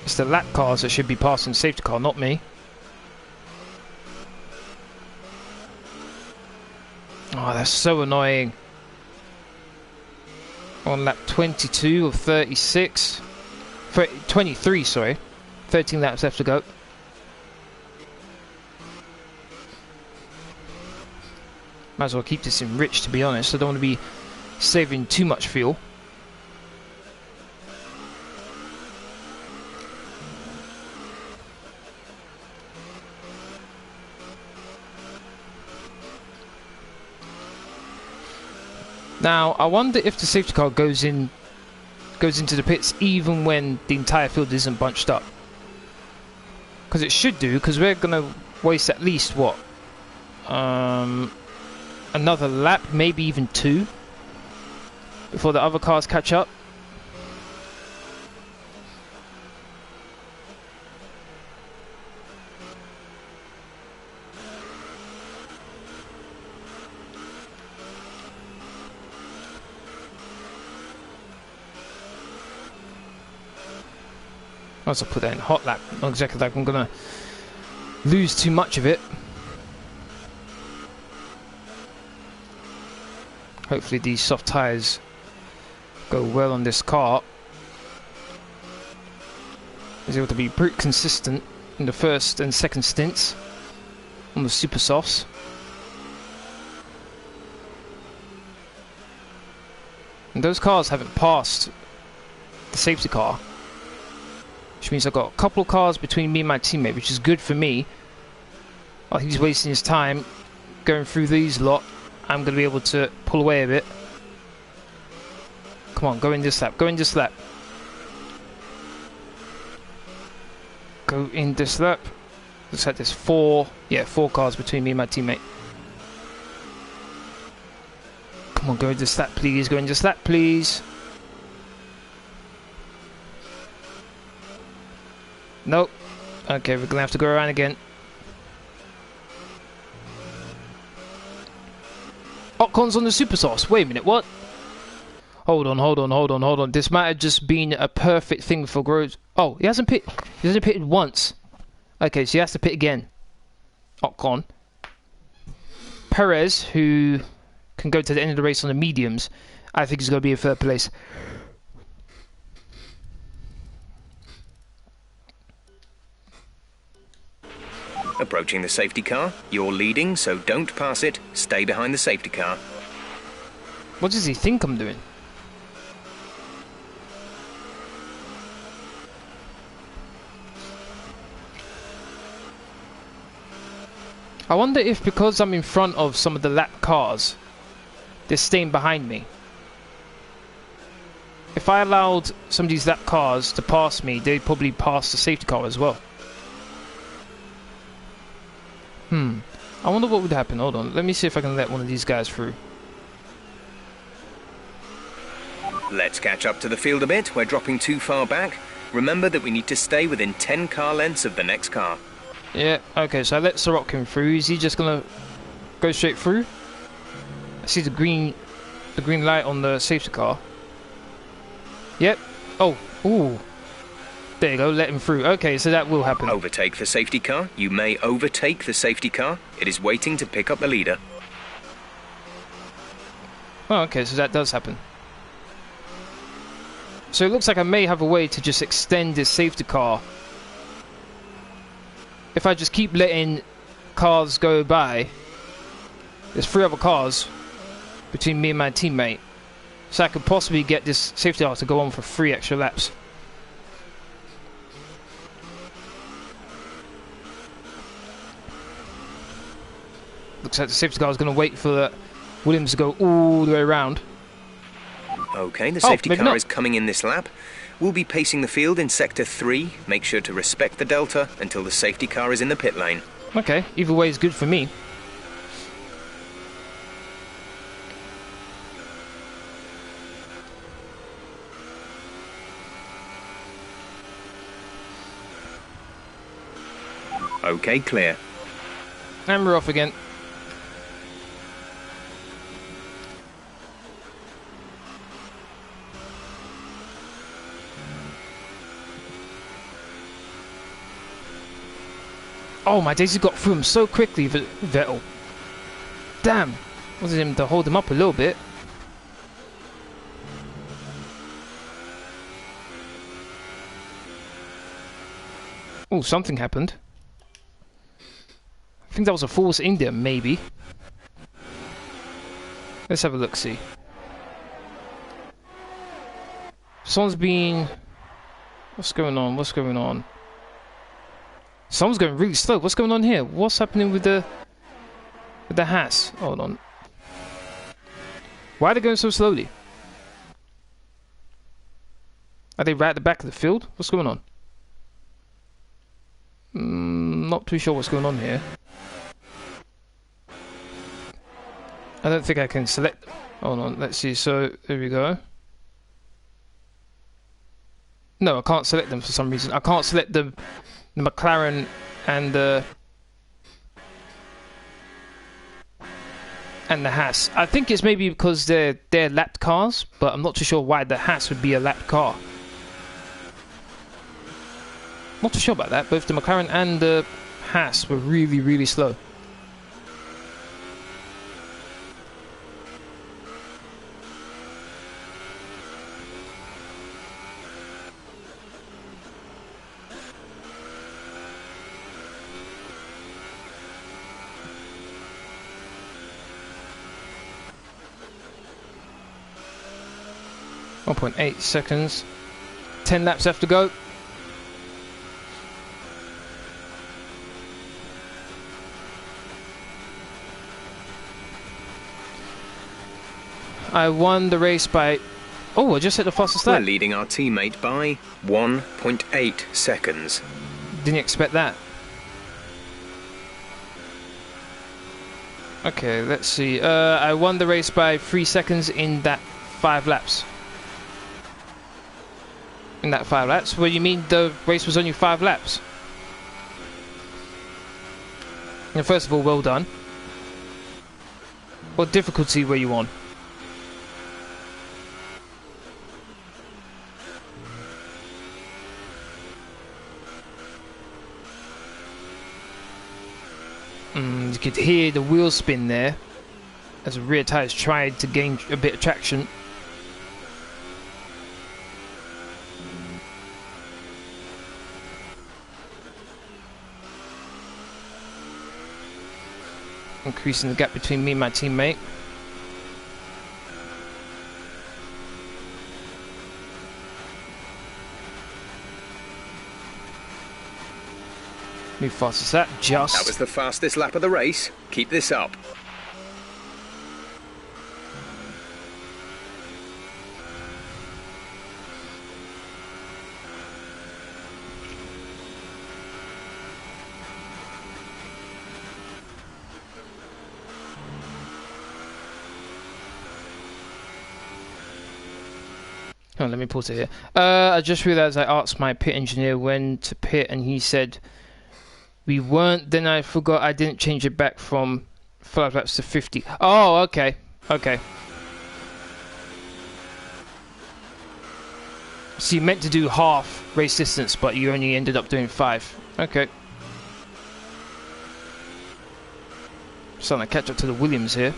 It's the lap cars that should be passing the safety car, not me. Oh, that's so annoying. On lap 22 of 36. 23, sorry. 13 laps left to go. Might as well keep this in rich, to be honest. I don't want to be saving too much fuel. Now, I wonder if the safety car goes into the pits even when the entire field isn't bunched up. Because it should do, because we're going to waste at least, what? Another lap, maybe even 2, before the other cars catch up. I also put that in hot lap, not exactly like I'm gonna lose too much of it. Hopefully these soft tyres go well on this car. It's able to be pretty consistent in the first and second stints on the super softs. And those cars haven't passed the safety car, which means I've got a couple of cars between me and my teammate, which is good for me. I think he's wasting his time going through these lot. I'm going to be able to pull away a bit. Come on, go in this lap. Go in this lap. Go in this lap. Looks like there's four cars between me and my teammate. Come on, go in this lap, please. Go in this lap, please. Nope. Okay, we're gonna have to go around again. Occon's on the super sauce. Wait a minute, what? Hold on. This might have just been a perfect thing for Groves. Oh, he hasn't pitted once. Okay, so he has to pit again. Ocon. Perez, who can go to the end of the race on the mediums, I think he's going to be in third place. Approaching the safety car. You're leading, so don't pass it. Stay behind the safety car. What does he think I'm doing? I wonder if because I'm in front of some of the lap cars, they're staying behind me. If I allowed some of these lap cars to pass me, they'd probably pass the safety car as well. I wonder what would happen. Hold on. Let me see if I can let one of these guys through. Let's catch up to the field a bit. We're dropping too far back. Remember that we need to stay within 10 car lengths of the next car. Yeah, okay, so I let Sirotkin through. Is he just gonna go straight through? I see the green light on the safety car. Yep. Oh, ooh. There you go, let him through. Okay, so that will happen. Overtake the safety car. You may overtake the safety car. It is waiting to pick up the leader. Oh, okay, so that does happen. So it looks like I may have a way to just extend this safety car. If I just keep letting cars go by. There's 3 other cars between me and my teammate. So I could possibly get this safety car to go on for 3 extra laps. Looks like the safety car is going to wait for Williams to go all the way around. Okay, the safety car is coming in this lap. We'll be pacing the field in Sector 3. Make sure to respect the delta until the safety car is in the pit lane. Okay, either way is good for me. Okay, clear. And we're off again. Oh my days, he got through him so quickly, Vettel. Damn. Wanted him to hold him up a little bit. Oh, something happened. I think that was a Force India, maybe. Let's have a look-see. Someone's been... What's going on? What's going on? Someone's going really slow. What's going on here? What's happening with the Haas? Hold on. Why are they going so slowly? Are they right at the back of the field? What's going on? Not too sure what's going on here. I don't think I can select... Hold on, let's see. So, there we go. No, I can't select them for some reason. I can't select the McLaren and the Haas. I think it's maybe because they're lapped cars, but I'm not too sure why the Haas would be a lapped car. Not too sure about that. Both the McLaren and the Haas were really, really slow. .8 seconds. 10 laps left to go. I won the race by Oh, I just hit the fastest We're lap. leading our teammate by 1.8 seconds. Didn't expect that. Okay, let's see. I won the race by 3 seconds in that 5 laps. In that 5 laps? What do you mean the race was only 5 laps? And first of all, well done. What difficulty were you on? You could hear the wheel spin there as the rear tyres tried to gain a bit of traction. Increasing the gap between me and my teammate. Move fast as that, just. That was the fastest lap of the race. Keep this up. Oh, let me pause it here. I just realised I asked my pit engineer when to pit, and he said we weren't. Then I forgot I didn't change it back from 5 laps to 50. Oh, okay. Okay. So you meant to do half race distance, but you only ended up doing 5. Okay. Starting to catch up to the Williams here.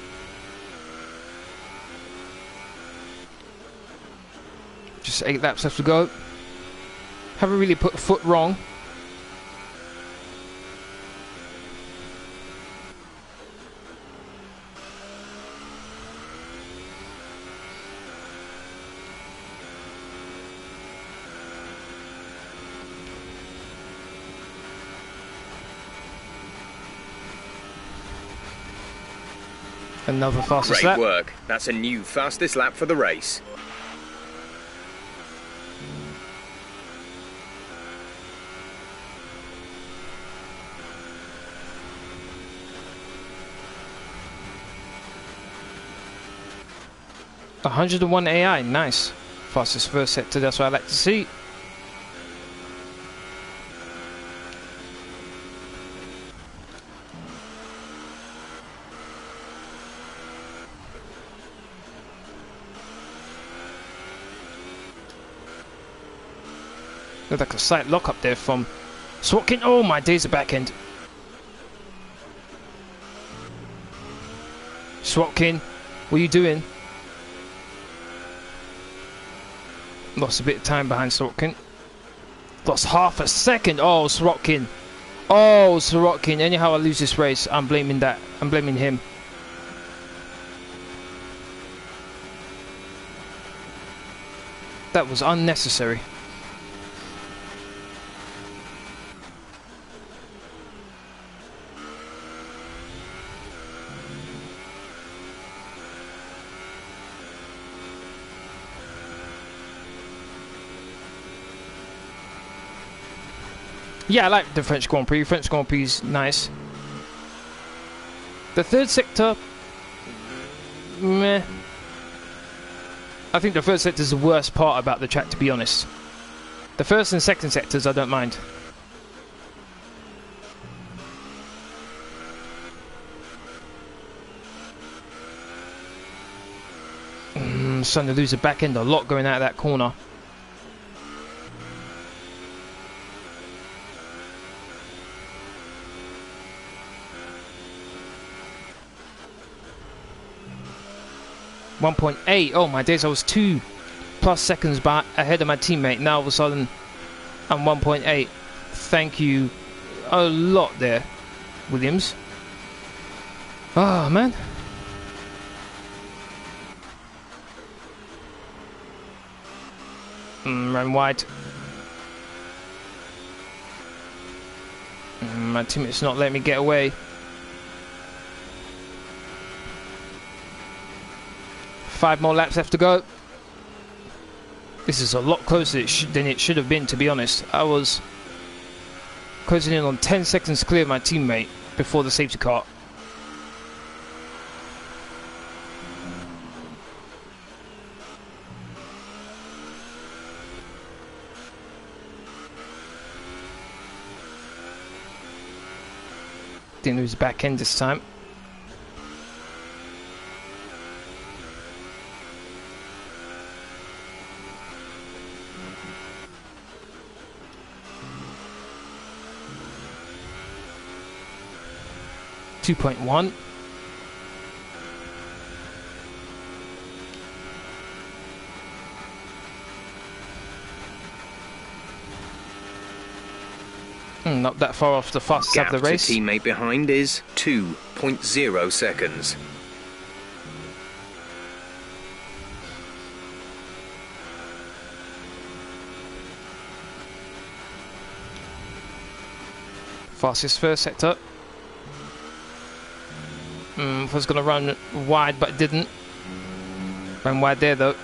Just 8 laps left to go. Haven't really put a foot wrong. Another fastest lap. Great work. That's a new fastest lap for the race. $101 AI, nice. Fastest first sector, that's what I like to see. Looked like a slight lock up there from Swatkin. Oh my days, the back end. Swatkin, what are you doing? Lost a bit of time behind Sorokin. Lost half a second. Oh, Sorokin. Oh, Sorokin. Anyhow I lose this race, I'm blaming that. I'm blaming him. That was unnecessary. Yeah, I like the French Grand Prix. French Grand Prix is nice. The third sector, meh. I think the third sector is the worst part about the track, to be honest. The first and second sectors, I don't mind. Starting to lose the back end a lot going out of that corner. .8. Oh my days, I was 2+ seconds back ahead of my teammate. Now all of a sudden I'm 1.8. Thank you a lot there, Williams. Oh man. Ran wide. My teammate's not letting me get away. 5 more laps left to go. This is a lot closer than it should have been, to be honest. I was closing in on 10 seconds clear of my teammate before the safety car. Didn't lose the back end this time. .1. Not that far off the fastest lap of the race. Gap to teammate behind is 2.0 seconds. Fastest first sector. Was going to run wide, but didn't. Ran wide there though.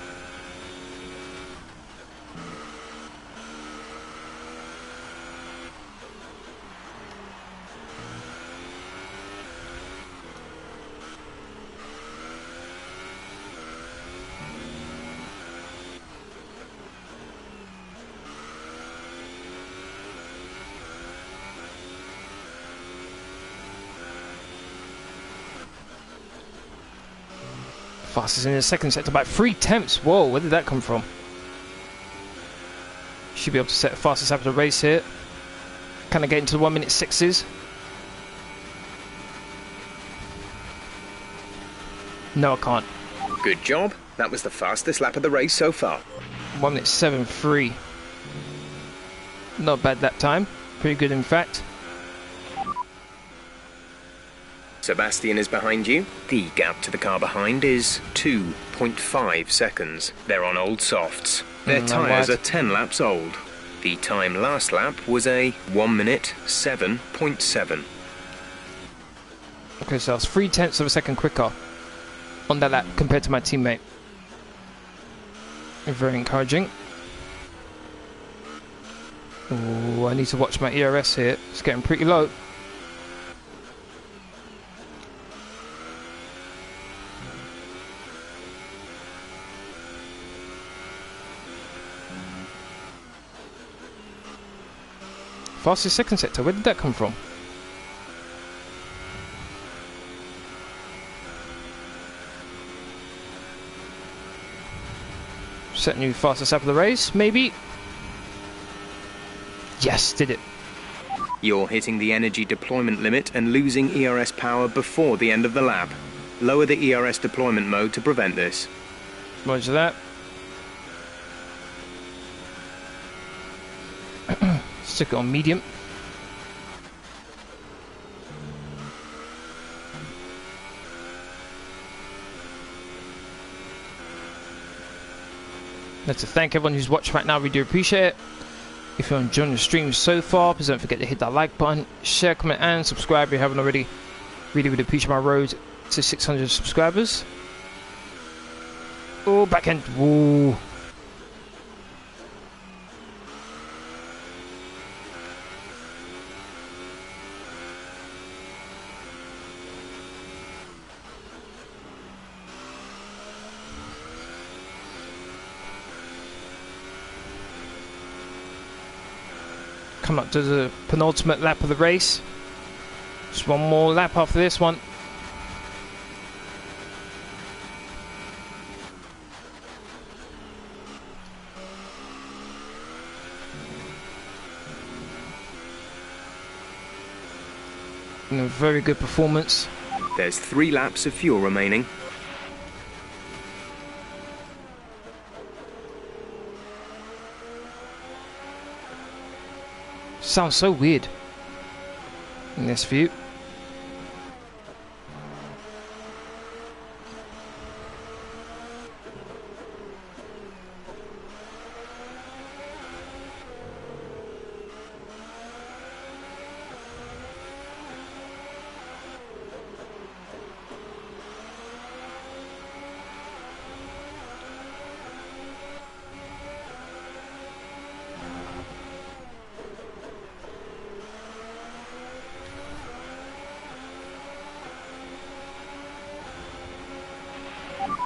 Fastest in the second sector by 3/10. Whoa, where did that come from? Should be able to set the fastest lap of the race here. Can I get into the 1:06s? No, I can't. Good job. That was the fastest lap of the race so far. 1:07.3. Not bad that time. Pretty good, in fact. Sebastian is behind you. The gap to the car behind is 2.5 seconds. They're on old softs. Their tyres are 10 laps old. The time last lap was a 1:07.7. Okay, so I was 0.3 of a second quicker on that lap compared to my teammate. Very encouraging. Ooh, I need to watch my ERS here. It's getting pretty low. Fastest second sector, where did that come from? Set new fastest lap of the race, maybe? Yes, did it. You're hitting the energy deployment limit and losing ERS power before the end of the lap. Lower the ERS deployment mode to prevent this. Roger that. Stick it on medium. I'd like to thank everyone who's watched right now. We do appreciate it. If you're enjoying the stream so far, please don't forget to hit that like button, share, comment, and subscribe if you haven't already. Really would appreciate my road to 600 subscribers. Oh, back end. Whoa. Come up to the penultimate lap of the race. Just one more lap after this one. And a very good performance. There's 3 laps of fuel remaining. Sounds so weird in this view.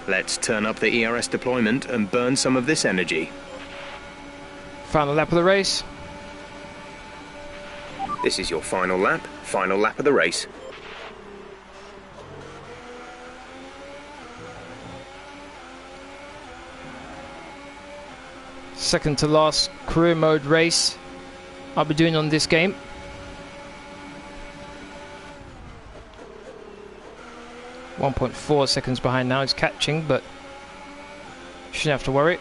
Let's turn up the ERS deployment and burn some of this energy. Final lap of the race. This is your final lap of the race. Second to last career mode race I'll be doing on this game. .4 seconds behind now. He's catching, but shouldn't have to worry.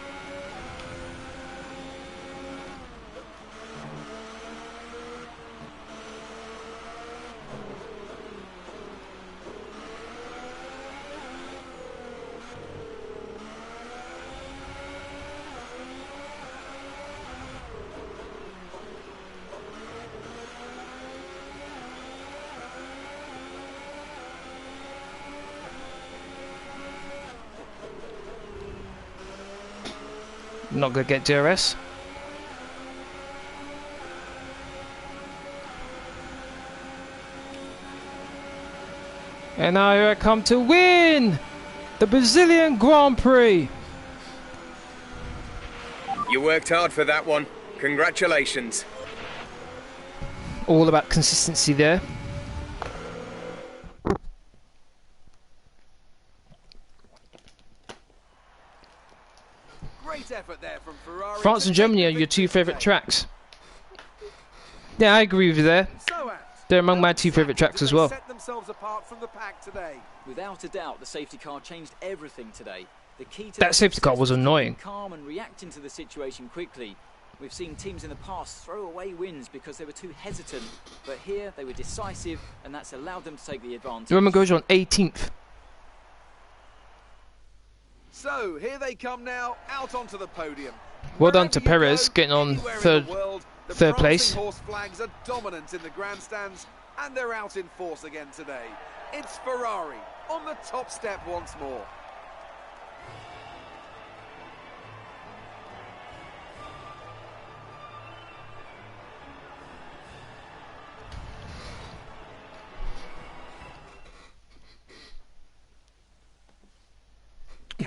Not gonna get DRS. And now here I come to win the Brazilian Grand Prix. You worked hard for that one. Congratulations. All about consistency there. Great effort there from Ferrari. France and Germany are your two favourite tracks. Yeah, I agree with you there. They're among my two favourite tracks as well. Set themselves apart from the pack today. Without a doubt, the safety car changed everything today. The key to That safety car was annoying. Calm and reacting to the situation quickly. We've seen teams in the past throw away wins because they were too hesitant, but here they were decisive, and that's allowed them to take the advantage. Roman Grosjean 18th. So here they come now, out onto the podium. Well done to Wherever you Perez, go, getting on anywhere in third the world, the place. prancing horse flags are dominant in the grandstands, and they're out in force again today. It's Ferrari on the top step once more.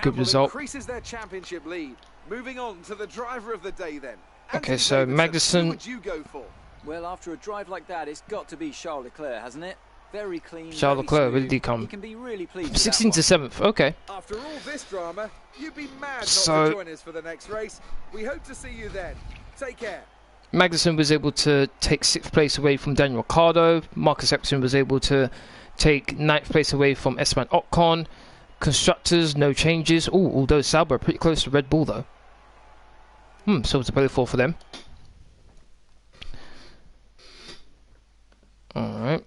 Good result. Increases their championship lead. Moving on to the driver of the day then. Okay, so Magnussen. Who would you go for? Well, after a drive like that, it's got to be Charles Leclerc, hasn't it? Very clean. Charles Leclerc, where did he come? He can be really pleased with 16 to that one. 7th, okay. After all this drama, you'd be mad not So- to join us for the next race. We hope to see you then. Take care. Magnussen was able to take 6th place away from Daniel Ricciardo. Marcus Ericsson was able to take 9th place away from Esteban Ocon. Constructors, no changes. Ooh, although Sauber are pretty close to Red Bull though. So it's a play for them. Alright.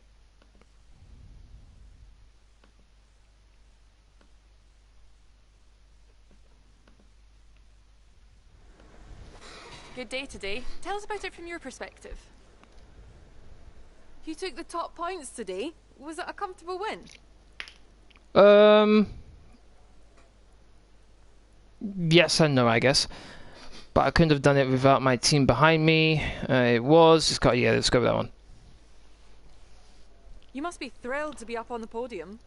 Good day today. Tell us about it from your perspective. You took the top points today. Was it a comfortable win? Yes and no, I guess. But I couldn't have done it without my team behind me. Let's go with that one. You must be thrilled to be up on the podium.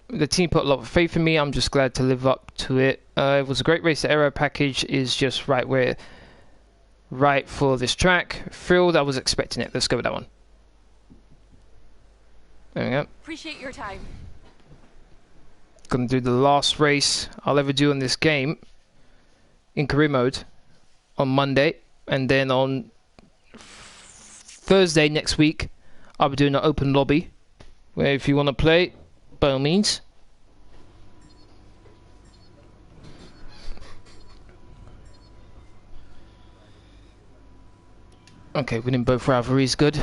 The team put a lot of faith in me. I'm just glad to live up to it. It was a great race. The aero package is just right for this track. Thrilled, I was expecting it. Let's go with that one. There we go. Appreciate your time. Gonna do the last race I'll ever do in this game in career mode on Monday, and then on Thursday next week I'll be doing an open lobby where if you want to play, by all means. Okay, winning both rivalries, good.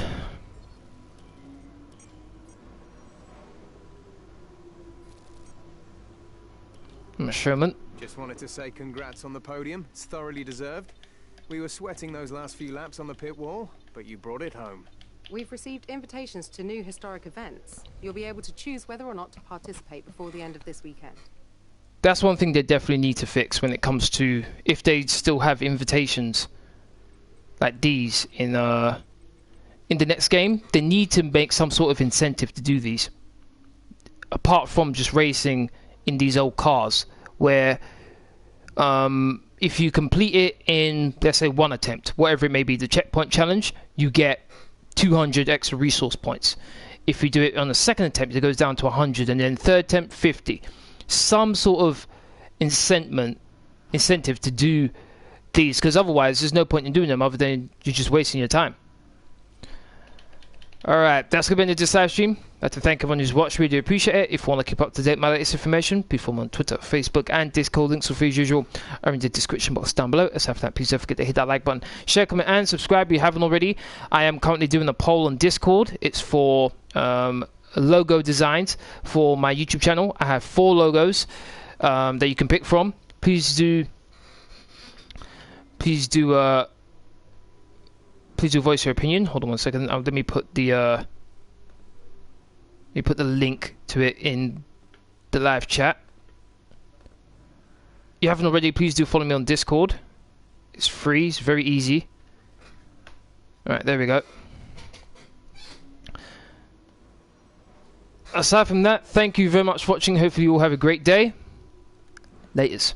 I'm a showman. Just wanted to say congrats on the podium. It's thoroughly deserved. We were sweating those last few laps on the pit wall, but you brought it home. We've received invitations to new historic events. You'll be able to choose whether or not to participate before the end of this weekend. That's one thing they definitely need to fix when it comes to if they still have invitations like these in the next game. They need to make some sort of incentive to do these. Apart from just racing in these old cars, where if you complete it in, let's say, one attempt, whatever it may be, the checkpoint challenge, you get 200 extra resource points. If you do it on the second attempt, it goes down to 100, and then third attempt, 50. Some sort of incentive to do these, because otherwise there's no point in doing them other than you're just wasting your time. Alright, that's going to be the end of this live stream. I'd like to thank everyone who's watched. Really do appreciate it. If you want to keep up to date with my latest information, please follow me on Twitter, Facebook, and Discord. Links will be as usual are in the description box down below. Aside from that, please don't forget to hit that like button, share, comment, and subscribe if you haven't already. I am currently doing a poll on Discord. It's for logo designs for my YouTube channel. I have 4 logos that you can pick from. Please do voice your opinion. Hold on one second. Let me put the link to it in the live chat. If you haven't already, please do follow me on Discord. It's free. It's very easy. Alright, there we go. Aside from that, thank you very much for watching. Hopefully you all have a great day. Laters.